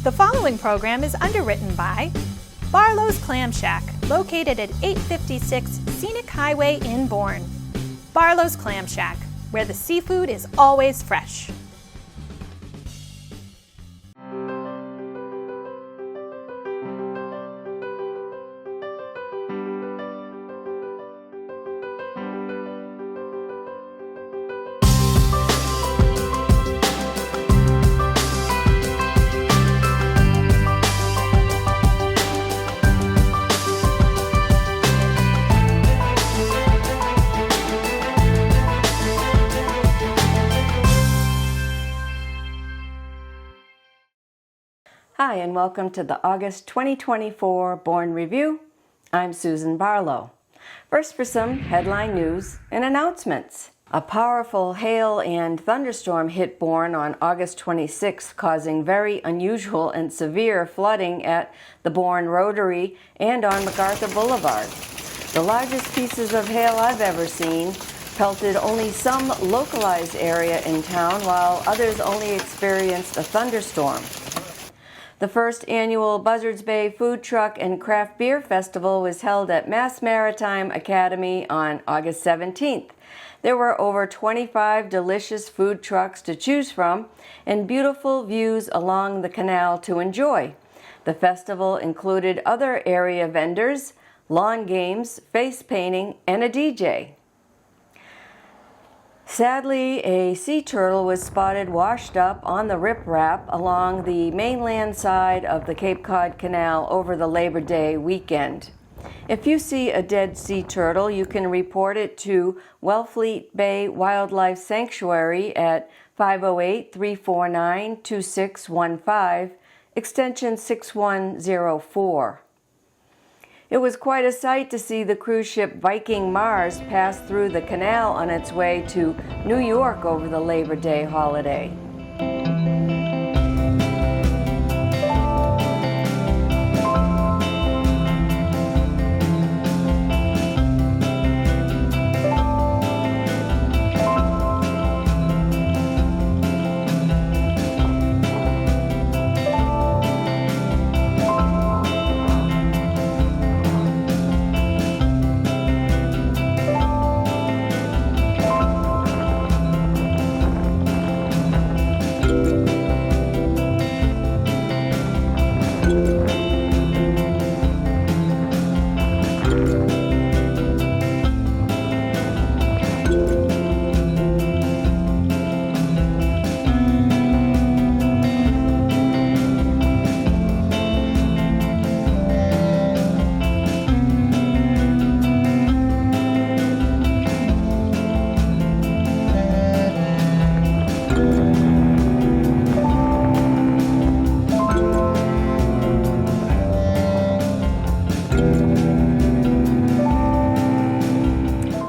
The following program is underwritten by Barlow's Clam Shack, located at 856 Scenic Highway in Bourne. Barlow's Clam Shack, where the seafood is always fresh. Hi, and welcome to the August 2024 Bourne Review. I'm Susan Barlow. First for some headline news and announcements. A powerful hail and thunderstorm hit Bourne on August 26th, causing very unusual and severe flooding at the Bourne Rotary and on MacArthur Boulevard. The largest pieces of hail I've ever seen pelted only some localized area in town, while others only experienced a thunderstorm. The first annual Buzzards Bay Food Truck and Craft Beer Festival was held at Mass Maritime Academy on August 17th. There were over 25 delicious food trucks to choose from and beautiful views along the canal to enjoy. The festival included other area vendors, lawn games, face painting, and a DJ. Sadly, a sea turtle was spotted washed up on the riprap along the mainland side of the Cape Cod Canal over the Labor Day weekend. If you see a dead sea turtle, you can report it to Wellfleet Bay Wildlife Sanctuary at 508-349-2615, extension 6104. It was quite a sight to see the cruise ship Viking Mars pass through the canal on its way to New York over the Labor Day holiday.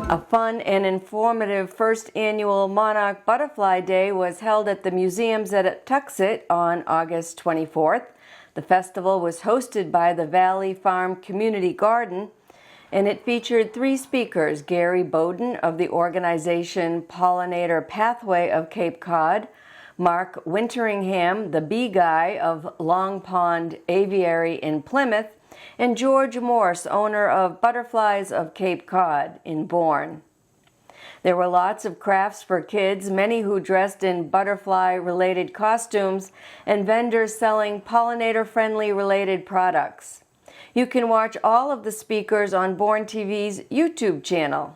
A fun and informative first annual Monarch Butterfly Day was held at the museums at Tuxet on August 24th. The festival was hosted by the Valley Farm Community Garden, and it featured three speakers: Gary Bowden of the organization Pollinator Pathway of Cape Cod, Mark Winteringham, the bee guy of Long Pond Aviary in Plymouth, and George Morse, owner of Butterflies of Cape Cod in Bourne. There were lots of crafts for kids, many who dressed in butterfly-related costumes, and vendors selling pollinator-friendly related products. You can watch all of the speakers on Bourne TV's YouTube channel.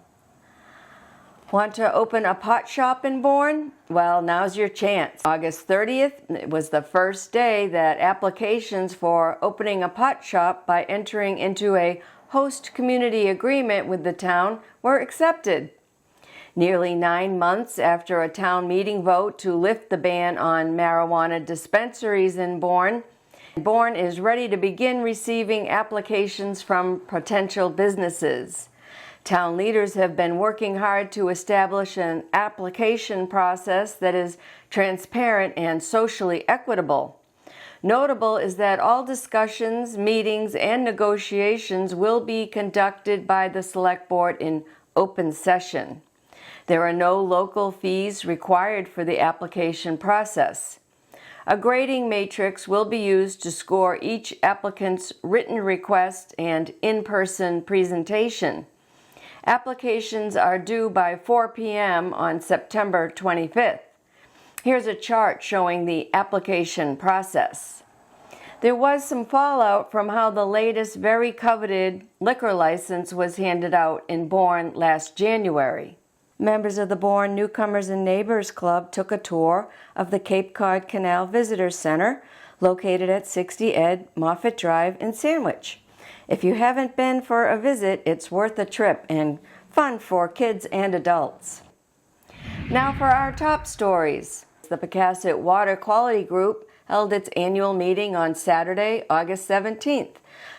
Want to open a pot shop in Bourne? Well, now's your chance. August 30th was the first day that applications for opening a pot shop by entering into a host community agreement with the town were accepted. Nearly 9 months after a town meeting vote to lift the ban on marijuana dispensaries in Bourne, Bourne is ready to begin receiving applications from potential businesses. Town leaders have been working hard to establish an application process that is transparent and socially equitable. Notable is that all discussions, meetings, and negotiations will be conducted by the Select Board in open session. There are no local fees required for the application process. A grading matrix will be used to score each applicant's written request and in-person presentation. Applications are due by 4 p.m. on September 25th. Here's a chart showing the application process. There was some fallout from how the latest very coveted liquor license was handed out in Bourne last January. Members of the Bourne Newcomers and Neighbors Club took a tour of the Cape Cod Canal Visitor Center located at 60 Ed Moffett Drive in Sandwich. If you haven't been for a visit, it's worth a trip and fun for kids and adults. Now for our top stories. The Pecasset Water Quality Group held its annual meeting on Saturday, August 17th.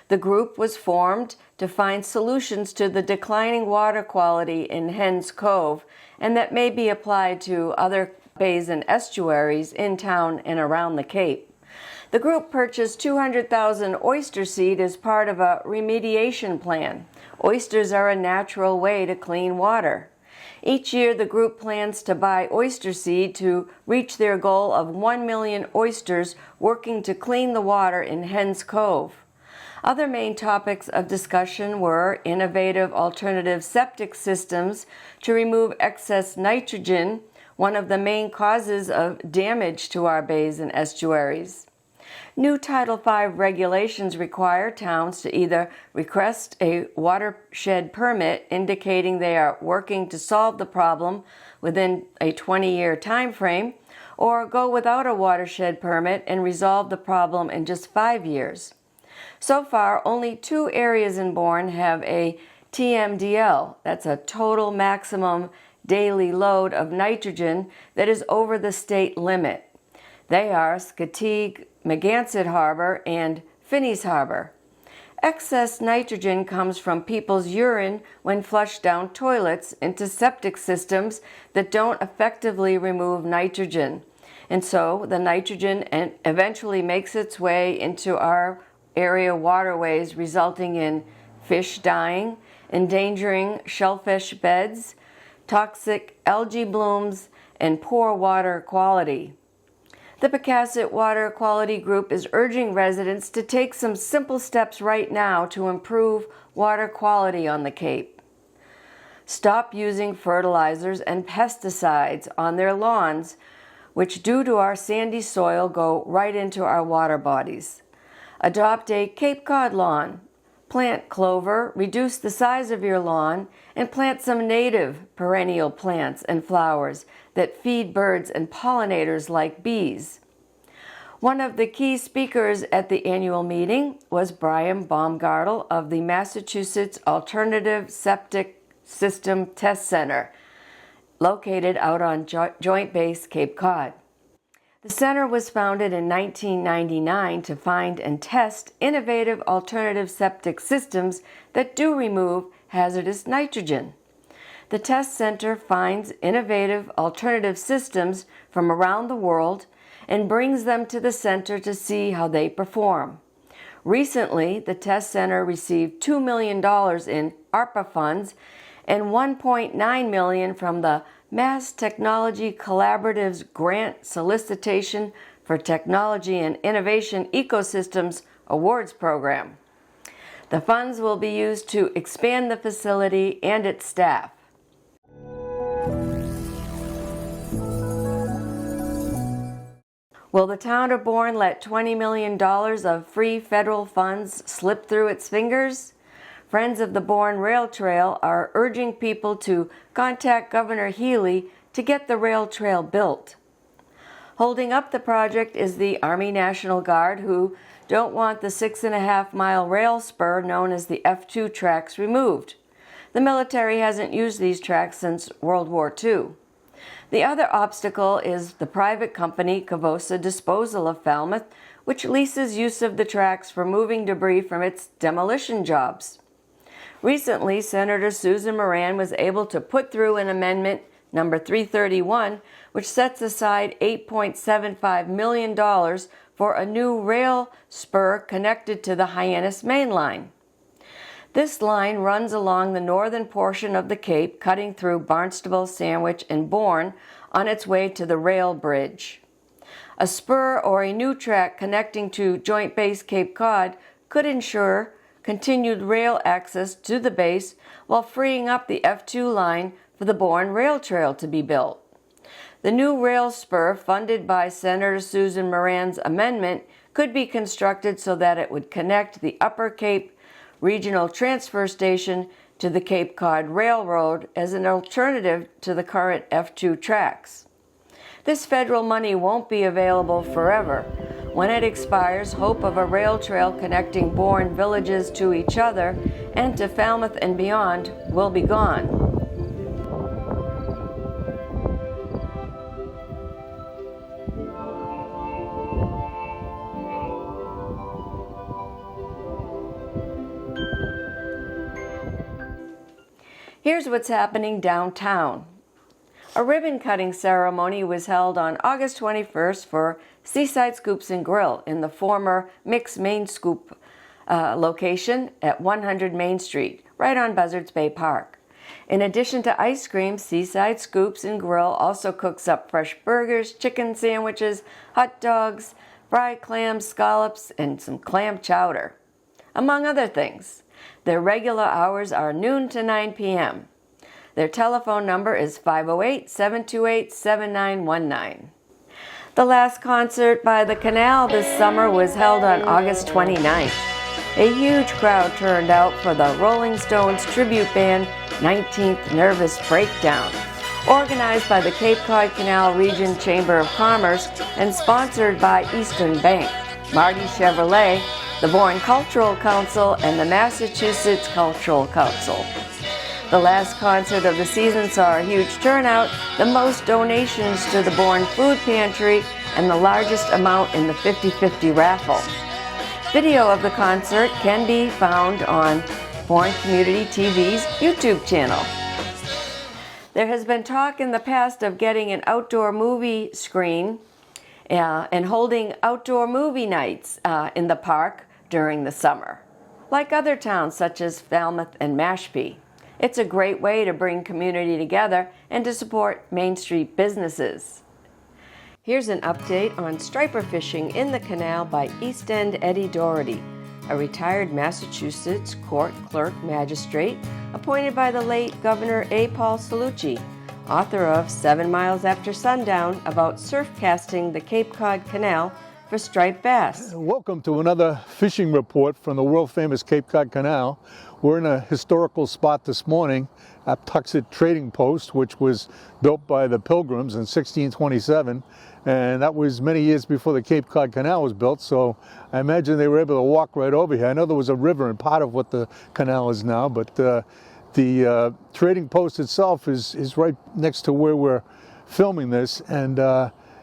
The group was formed to find solutions to the declining water quality in Hens Cove and that may be applied to other bays and estuaries in town and around the Cape. The group purchased 200,000 oyster seed as part of a remediation plan. Oysters are a natural way to clean water. Each year, the group plans to buy oyster seed to reach their goal of 1 million oysters working to clean the water in Hens Cove. Other main topics of discussion were innovative alternative septic systems to remove excess nitrogen, one of the main causes of damage to our bays and estuaries. New Title V regulations require towns to either request a watershed permit indicating they are working to solve the problem within a 20-year time frame, or go without a watershed permit and resolve the problem in just 5 years. So far, only 2 areas in Bourne have a TMDL, that's a total maximum daily load of nitrogen that is over the state limit. They are Skateague, Megansett Harbor, and Finney's Harbor. Excess nitrogen comes from people's urine when flushed down toilets into septic systems that don't effectively remove nitrogen. And so the nitrogen eventually makes its way into our area waterways, resulting in fish dying, endangering shellfish beds, toxic algae blooms, and poor water quality. The Pecasset Water Quality Group is urging residents to take some simple steps right now to improve water quality on the Cape. Stop using fertilizers and pesticides on their lawns, which due to our sandy soil go right into our water bodies. Adopt a Cape Cod lawn. Plant clover, reduce the size of your lawn, and plant some native perennial plants and flowers that feed birds and pollinators like bees. One of the key speakers at the annual meeting was Brian Baumgartel of the Massachusetts Alternative Septic System Test Center, located out on Joint Base Cape Cod. The center was founded in 1999 to find and test innovative alternative septic systems that do remove hazardous nitrogen. The test center finds innovative alternative systems from around the world and brings them to the center to see how they perform. Recently, the test center received $2 million in ARPA funds and $1.9 million from the Mass Technology Collaborative's Grant Solicitation for Technology and Innovation Ecosystems Awards Program. The funds will be used to expand the facility and its staff. Will the town of Bourne let $20 million of free federal funds slip through its fingers? Friends of the Bourne Rail Trail are urging people to contact Governor Healy to get the rail trail built. Holding up the project is the Army National Guard, who don't want the 6.5-mile rail spur known as the F2 tracks removed. The military hasn't used these tracks since World War II. The other obstacle is the private company Cavosa Disposal of Falmouth, which leases use of the tracks for moving debris from its demolition jobs. Recently, Senator Susan Moran was able to put through an amendment, number 331, which sets aside $8.75 million for a new rail spur connected to the Hyannis Main Line. This line runs along the northern portion of the Cape, cutting through Barnstable, Sandwich, and Bourne on its way to the rail bridge. A spur or a new track connecting to Joint Base Cape Cod could ensure continued rail access to the base while freeing up the F2 line for the Bourne Rail Trail to be built. The new rail spur, funded by Senator Susan Moran's amendment, could be constructed so that it would connect the Upper Cape Regional Transfer Station to the Cape Cod Railroad as an alternative to the current F2 tracks. This federal money won't be available forever. When it expires, hope of a rail trail connecting Bourne villages to each other and to Falmouth and beyond will be gone. Here's what's happening downtown. A ribbon-cutting ceremony was held on August 21st for Seaside Scoops and Grill in the former Mix Main Scoop location at 100 Main Street, right on Buzzards Bay Park. In addition to ice cream, Seaside Scoops and Grill also cooks up fresh burgers, chicken sandwiches, hot dogs, fried clams, scallops, and some clam chowder, among other things. Their regular hours are noon to 9 p.m. Their telephone number is 508-728-7919. The last concert by the Canal this summer was held on August 29th. A huge crowd turned out for the Rolling Stones tribute band 19th Nervous Breakdown, organized by the Cape Cod Canal Region Chamber of Commerce and sponsored by Eastern Bank, Marty Chevrolet, the Bourne Cultural Council, and the Massachusetts Cultural Council. The last concert of the season saw a huge turnout, the most donations to the Bourne Food Pantry, and the largest amount in the 50-50 raffle. Video of the concert can be found on Bourne Community TV's YouTube channel. There has been talk in the past of getting an outdoor movie screen and holding outdoor movie nights in the park during the summer, like other towns such as Falmouth and Mashpee. It's a great way to bring community together and to support Main Street businesses. Here's an update on striper fishing in the canal by East End Eddie Doherty, a retired Massachusetts court clerk magistrate appointed by the late Governor A. Paul Cellucci, author of 7 Miles After Sundown about surf casting the Cape Cod Canal for striped bass. Welcome to another fishing report from the world-famous Cape Cod Canal. We're in a historical spot this morning at Tuxet Trading Post, which was built by the Pilgrims in 1627, and that was many years before the Cape Cod Canal was built, so I imagine they were able to walk right over here. I know there was a river in part of what the canal is now, but the trading post itself is right next to where we're filming this, and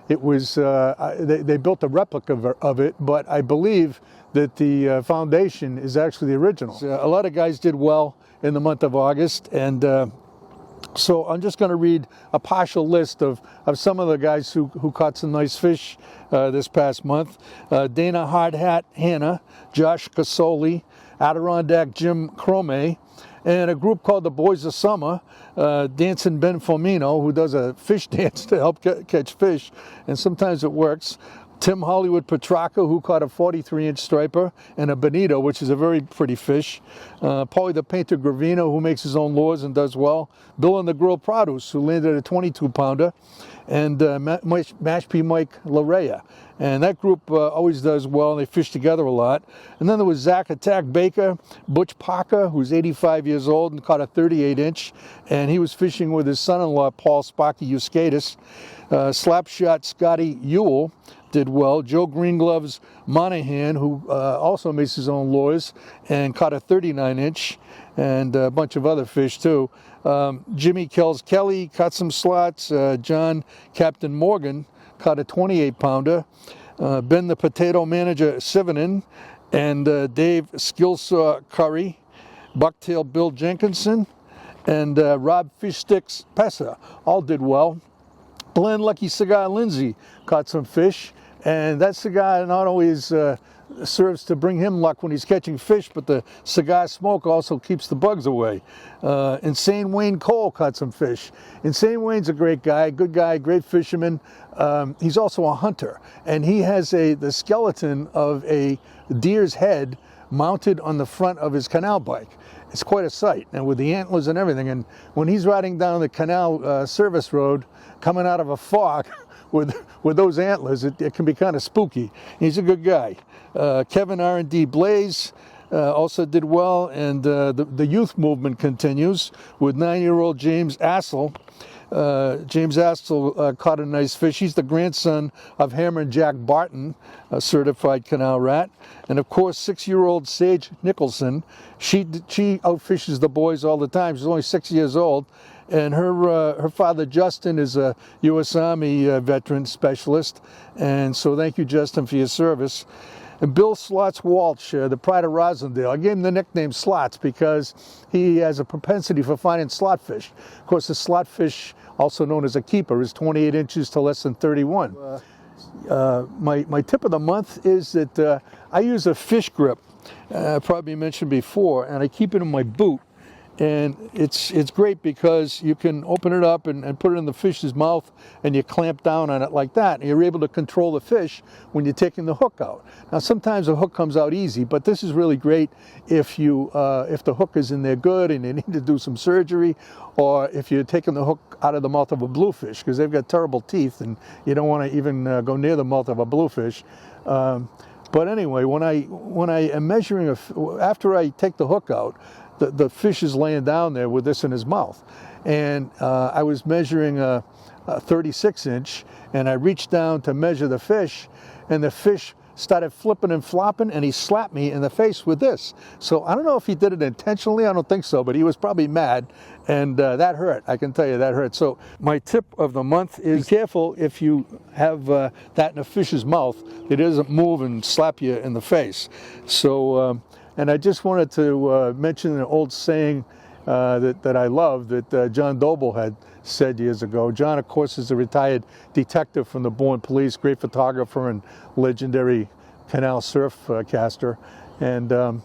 it was they built a replica of it, but I believe that the foundation is actually the original. A lot of guys did well in the month of August, and so I'm just going to read a partial list of some of the guys who caught some nice fish this past month. Dana Hardhat Hanna, Josh Casoli, Adirondack Jim Crome, and a group called the Boys of Summer, Dancing Ben Fomino, who does a fish dance to help catch fish, and sometimes it works. Tim Hollywood Petrarca, who caught a 43-inch striper, and a bonito, which is a very pretty fish. Paulie the Painter Gravino, who makes his own lures and does well. Bill and the Grill Produce, who landed a 22-pounder. And Mashpee Mike Larea. And that group always does well. They fish together a lot. And then there was Zach Attack Baker, Butch Parker, who's 85 years old and caught a 38-inch. And he was fishing with his son-in-law, Paul Sparky Euskatis. Slapshot Scotty Ewell did well. Joe Greengloves Monahan, who also makes his own lures and caught a 39-inch, and a bunch of other fish too. Jimmy Kells Kelly caught some slots. John Captain Morgan caught a 28-pounder. Ben the Potato Manager Sivanen, and Dave Skillsaw Curry, Bucktail Bill Jenkinson, and Rob Fish Sticks Pessa all did well. Glenn Lucky Cigar Lindsay caught some fish, and that cigar not only is serves to bring him luck when he's catching fish, but the cigar smoke also keeps the bugs away. Insane Wayne Cole caught some fish. Insane Wayne's a great guy, good guy, great fisherman. He's also a hunter, and he has the skeleton of a deer's head mounted on the front of his canal bike. It's quite a sight, and with the antlers and everything. And when he's riding down the canal service road, coming out of a fog with those antlers, it can be kind of spooky. He's a good guy. Kevin R&D Blaze also did well, and the youth movement continues with 9-year-old James Assel. James Assel caught a nice fish. He's the grandson of Hammer and Jack Barton, a certified canal rat. And of course, 6-year-old Sage Nicholson, she outfishes the boys all the time. She's only 6 years old. And her father, Justin, is a U.S. Army veteran specialist. And so thank you, Justin, for your service. And Bill Slots Walsh, the pride of Rosendale. I gave him the nickname Slots because he has a propensity for finding slot fish. Of course, the slot fish, also known as a keeper, is 28 inches to less than 31. My tip of the month is that I use a fish grip, probably mentioned before, and I keep it in my boot. And it's great because you can open it up and put it in the fish's mouth, and you clamp down on it like that, and you're able to control the fish when you're taking the hook out. Now sometimes the hook comes out easy, but this is really great if the hook is in there good and you need to do some surgery, or if you're taking the hook out of the mouth of a bluefish, because they've got terrible teeth and you don't want to even go near the mouth of a bluefish. But anyway, when I am measuring after I take the hook out, the fish is laying down there with this in his mouth. And I was measuring a 36-inch, and I reached down to measure the fish, and the fish started flipping and flopping, and he slapped me in the face with this. So I don't know if he did it intentionally, I don't think so, but he was probably mad, and that hurt. I can tell you that hurt. So my tip of the month is be careful if you have that in a fish's mouth, it doesn't move and slap you in the face. So, and I just wanted to mention an old saying that I love that John Doble had said years ago. John, of course, is a retired detective from the Bourne Police, great photographer and legendary canal surf caster. And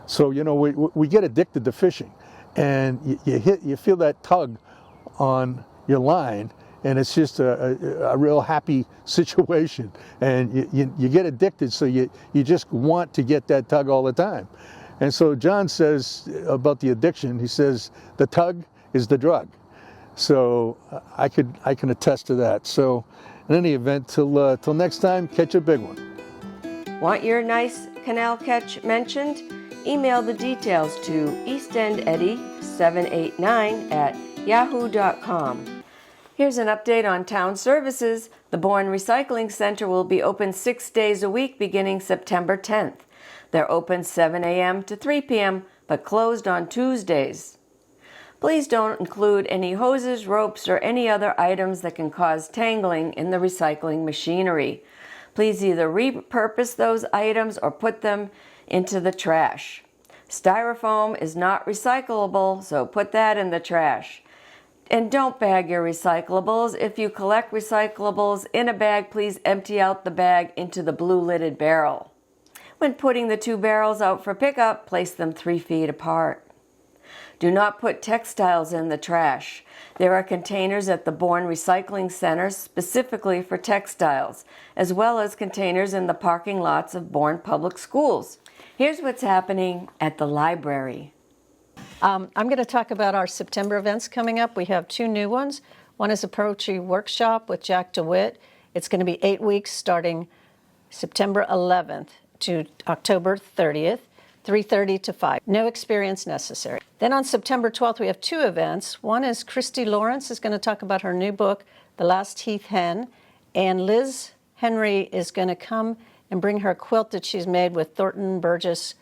so, you know, we get addicted to fishing, and you feel that tug on your line, and it's just a real happy situation, and you get addicted, so you just want to get that tug all the time. And so John says about the addiction, he says the tug is the drug. So I can attest to that. So in any event, till next time, catch a big one. Want your nice canal catch mentioned? Email the details to eastendeddie789@yahoo.com. Here's an update on town services. The Bourne Recycling Center will be open 6 days a week beginning September 10th. They're open 7 a.m. to 3 p.m., but closed on Tuesdays. Please don't include any hoses, ropes, or any other items that can cause tangling in the recycling machinery. Please either repurpose those items or put them into the trash. Styrofoam is not recyclable, so put that in the trash. And don't bag your recyclables. If you collect recyclables in a bag, please empty out the bag into the blue lidded barrel. When putting the two barrels out for pickup, place them 3 feet apart. Do not put textiles in the trash. There are containers at the Bourne Recycling Center specifically for textiles, as well as containers in the parking lots of Bourne Public Schools. Here's what's happening at the library. I'm going to talk about our September events coming up. We have 2 new ones. One is a poetry workshop with Jack DeWitt. It's going to be 8 weeks starting September 11th to October 30th, 3:30 to 5. No experience necessary. Then on September 12th, we have 2 events. One is Christy Lawrence is going to talk about her new book, The Last Heath Hen, and Liz Henry is going to come and bring her quilt that she's made with Thornton Burgess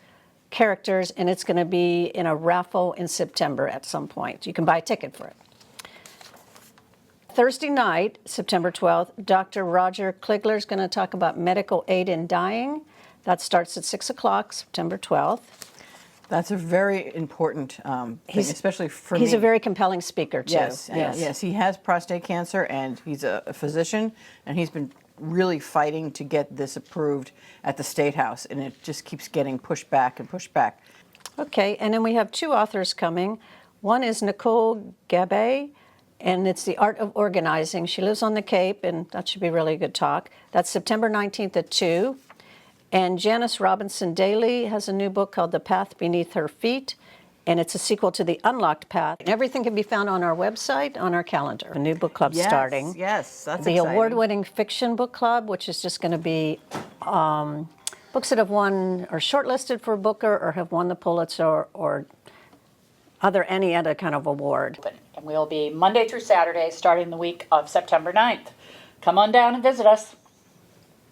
characters, and it's going to be in a raffle in September at some point. You can buy a ticket for it. Thursday night, September 12th, Dr. Roger Kligler is going to talk about medical aid in dying. That starts at 6 o'clock, September 12th. That's a very important thing, especially for me. He's a very compelling speaker, too. Yes. He has prostate cancer, and he's a physician, and he's been really fighting to get this approved at the State House, and it just keeps getting pushed back and pushed back. Okay, and then we have two authors coming. One is Nicole Gabay, and it's The Art of Organizing. She lives on the Cape, and that should be really a good talk. That's September 19th at 2. And Janice Robinson Daly has a new book called The Path Beneath Her Feet, and it's a sequel to The Unlocked Path. And everything can be found on our website, on our calendar. A new book club starting. Yes, that's the exciting. award-winning fiction book club, which is just going to be books that have won or shortlisted for Booker or have won the Pulitzer or any other kind of award. And we'll be Monday through Saturday starting the week of September 9th. Come on down and visit us.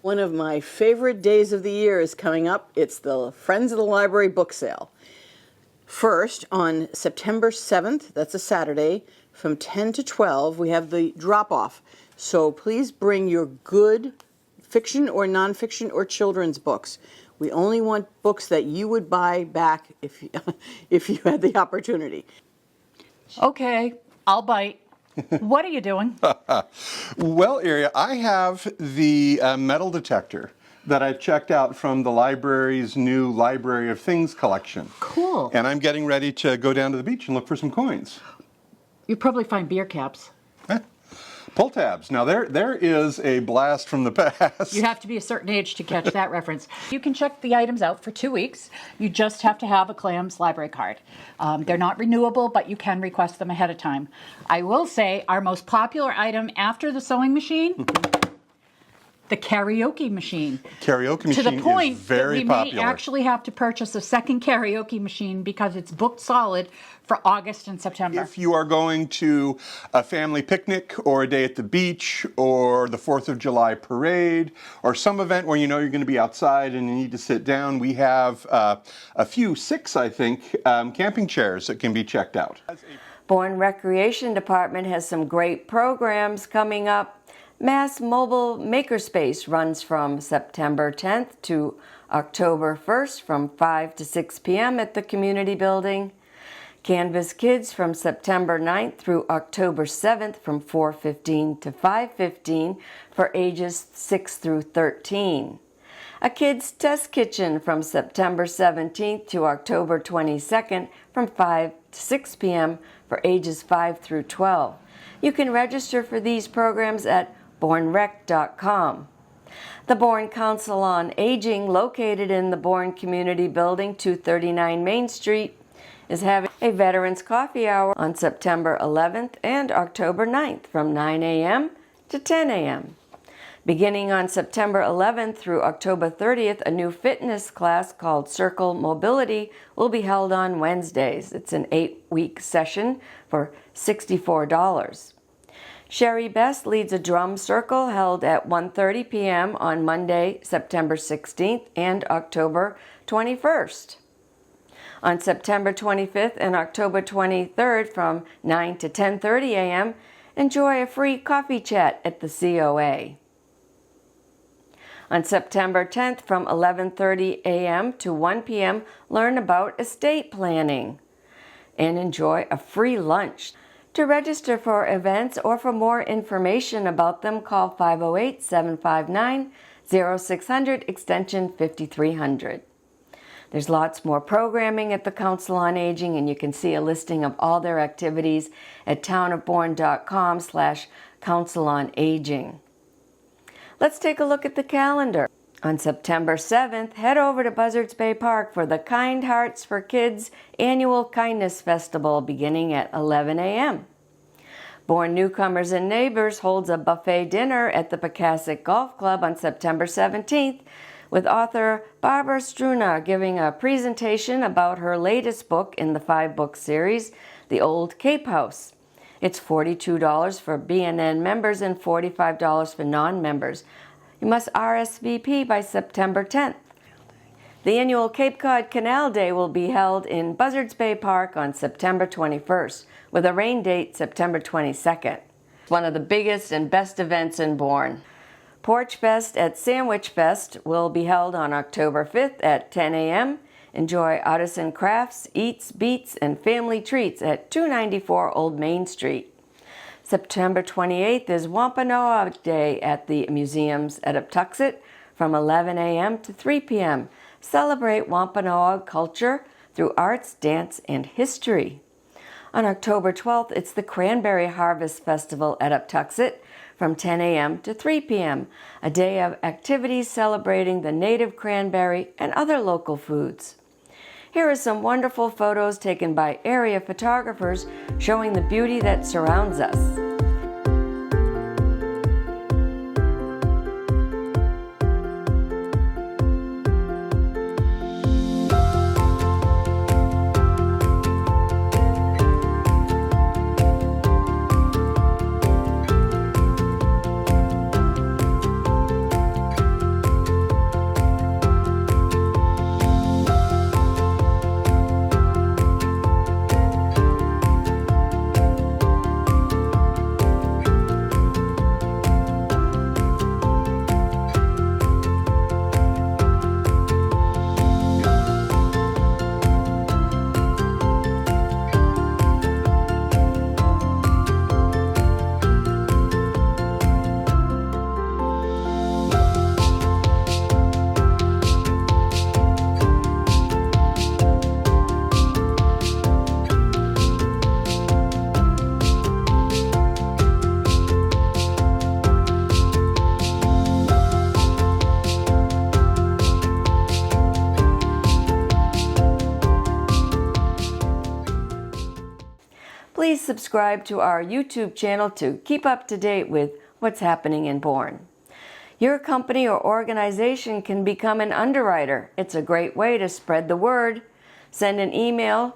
One of my favorite days of the year is coming up. It's the Friends of the Library book sale. First, on September 7th, that's a Saturday, from 10 to 12, we have the drop-off. So please bring your good fiction or nonfiction or children's books. We only want books that you would buy back if you had the opportunity. Okay, I'll bite. What are you doing? Well, Aria, I have the metal detector that I've checked out from the library's new Library of Things collection. Cool. And I'm getting ready to go down to the beach and look for some coins. You'd probably find beer caps. Pull tabs. Now, there is a blast from the past. You have to be a certain age to catch that reference. You can check the items out for 2 weeks. You just have to have a Clams library card. They're not renewable, but you can request them ahead of time. I will say our most popular item after the sewing machine, the karaoke machine. Karaoke machine to the point is very that we popular. may actually have to purchase a second karaoke machine because it's booked solid for August and September. If you are going to a family picnic or a day at the beach or the 4th of July parade or some event where you know you're going to be outside and you need to sit down, we have a few, 6 I think, camping chairs that can be checked out. Bourne Recreation Department has some great programs coming up. Mass Mobile Makerspace runs from September 10th to October 1st from 5 to 6 p.m. at the community building. Canvas Kids from September 9th through October 7th from 4:15 to 5:15 for ages 6 through 13. A Kids Test Kitchen from September 17th to October 22nd from 5 to 6 p.m. for ages 5 through 12. You can register for these programs at bournerec.com. The Bourne Council on Aging, located in the Bourne Community Building, 239 Main Street, is having a Veterans Coffee Hour on September 11th and October 9th from 9 a.m. to 10 a.m. Beginning on September 11th through October 30th, a new fitness class called Circle Mobility will be held on Wednesdays. It's an 8-week session for $64. Sherry Best leads a drum circle held at 1:30 p.m. on Monday, September 16th and October 21st. On September 25th and October 23rd from 9 to 10:30 a.m., enjoy a free coffee chat at the COA. On September 10th from 11:30 a.m. to 1 p.m., learn about estate planning and enjoy a free lunch. To register for events or for more information about them, call 508-759-0600 extension 5300. There's lots more programming at the Council on Aging, and you can see a listing of all their activities at townofbourne.com/Council on Aging. Let's take a look at the calendar. On September 7th, head over to Buzzards Bay Park for the Kind Hearts for Kids Annual Kindness Festival beginning at 11 a.m. Bourne Newcomers and Neighbors holds a buffet dinner at the Pecasset Golf Club on September 17th with author Barbara Struna giving a presentation about her latest book in the 5-book series, The Old Cape House. It's $42 for BNN members and $45 for non-members. You must RSVP by September 10th. The annual Cape Cod Canal Day will be held in Buzzards Bay Park on September 21st, with a rain date September 22nd. It's one of the biggest and best events in Bourne. Porch Fest at Sandwich Fest will be held on October 5th at 10 a.m. Enjoy artisan crafts, eats, beats, and family treats at 294 Old Main Street. September 28th is Wampanoag Day at the museums at Uptuxet from 11 a.m. to 3 p.m. Celebrate Wampanoag culture through arts, dance, and history. On October 12th, it's the Cranberry Harvest Festival at Uptuxet from 10 a.m. to 3 p.m., a day of activities celebrating the native cranberry and other local foods. Here are some wonderful photos taken by area photographers showing the beauty that surrounds us. Please subscribe to our YouTube channel to keep up to date with what's happening in Bourne. Your company or organization can become an underwriter. It's a great way to spread the word. Send an email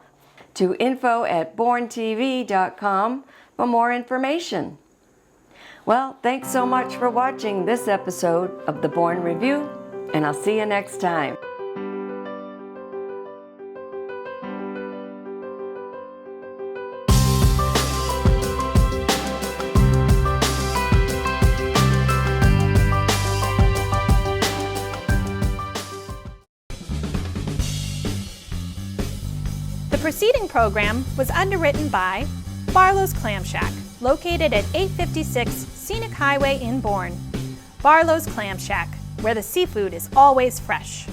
to info@bournetv.com for more information. Well, thanks so much for watching this episode of the Bourne Review, and I'll see you next time. The preceding program was underwritten by Barlow's Clam Shack, located at 856 Scenic Highway in Bourne. Barlow's Clam Shack, where the seafood is always fresh.